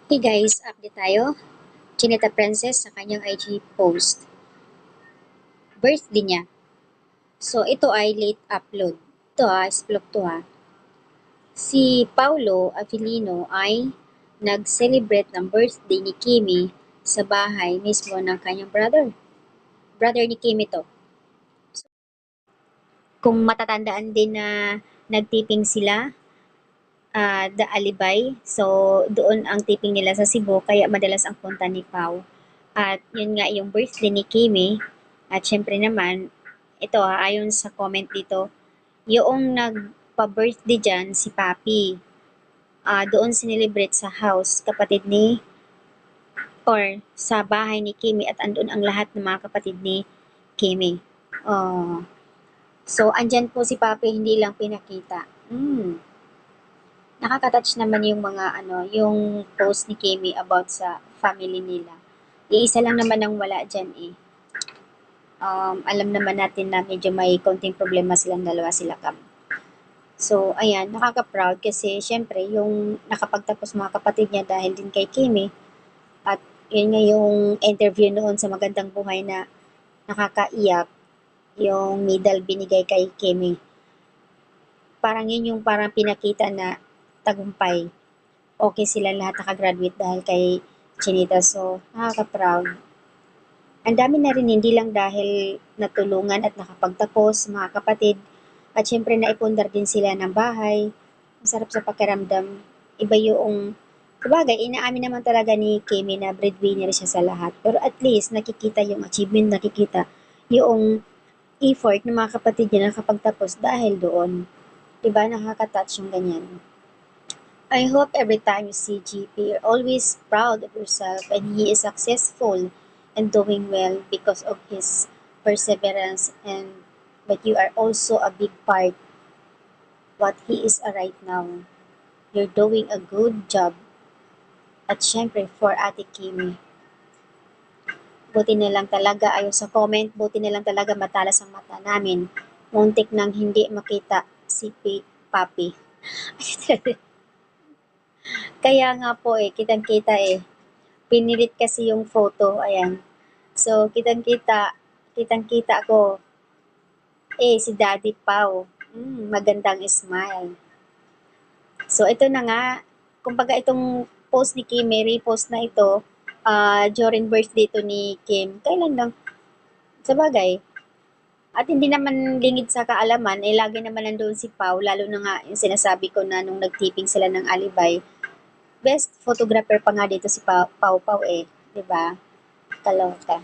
Hey guys, update tayo. Chinita Princess sa kanyang IG post. Birthday niya. So, ito ay late upload. Ito explore to Si Paulo Avellino ay nag-celebrate ng birthday ni Kimi sa bahay mismo ng kanyang brother. Brother ni Kimi to. Kung matatandaan din na nagtiping sila, The Alibay. So, doon ang tiping nila sa Cebu, kaya madalas ang punta ni Pau. At yun nga yung birthday ni Kimi. At syempre naman, ito ayon sa comment dito, yung nagpa-birthday dyan si Papi. Doon sinelebrate sa house, kapatid ni, or sa bahay ni Kimi at andun ang lahat ng mga kapatid ni Kimi. So, andyan po si Papi, hindi lang pinakita. Nakaka-touch naman yung mga yung post ni Kimi about sa family nila. Iisa lang naman ang wala dyan eh. Alam naman natin na medyo may konting problema silang dalawa sila Cam. So, ayan, nakaka-proud kasi syempre yung nakapagtapos mga kapatid niya dahil din kay Kimi at yun nga yung interview noon sa Magandang Buhay na nakakaiyak yung medal binigay kay Kimi. Parang yun yung parang pinakita na tagumpay. Okay sila lahat nakagraduate dahil kay Chinita. So, nakaka-proud. Ang dami na rin hindi lang dahil natulungan at nakapagtapos mga kapatid at syempre naipundar din sila ng bahay. Masarap sa pakiramdam. Iba yung sabagay, inaamin naman talaga ni Kimi na breadwinner siya sa lahat. Pero at least nakikita yung achievement, nakikita yung effort ng mga kapatid niya nakapagtapos dahil doon. Diba? Nakaka-touch yung ganyan. I hope every time you see GP, you're always proud of yourself and he is successful and doing well because of his perseverance and but you are also a big part what he is right now. You're doing a good job. At syempre for Ate Kimi. Buti na lang talaga ayon sa comment, buti na lang talaga matalas ang mata namin. Muntik nang hindi makita si Papi. Kaya nga po eh, kitang-kita eh. Pinilit kasi yung photo, ayan. So, kitang-kita ko, si Daddy Pau. Magandang smile. So, ito na nga, kumbaga itong post ni Kim, may repost na ito, during birthday to ni Kim. Kailan lang? Sa bagay. At hindi naman lingid sa kaalaman, lagi naman nandoon si Pau, lalo na nga yung sinasabi ko na nung nagtiping sila ng Alibay, best photographer pa nga dito si Pau Pau eh, 'di ba? Kaloka.